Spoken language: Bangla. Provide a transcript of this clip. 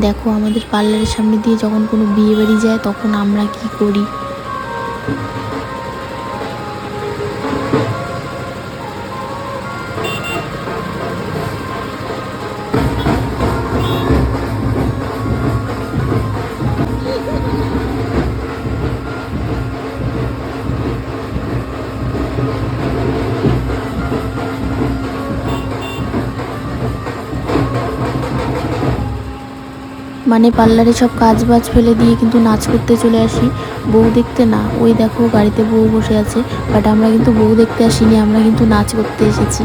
দেখো আমাদের পার্লারের সামনে দিয়ে যখন কোনো বিয়ে বাড়ি যায় তখন আমরা কি করি। মানে পার্লারে সব কাজ বাজ ফেলে দিয়ে কিন্তু নাচ করতে চলে আসি, বউ দেখতে না। ওই দেখো গাড়িতে বউ বসে আছে, বাট আমরা কিন্তু বউ দেখতে আসিনি, আমরা কিন্তু নাচ করতে এসেছি।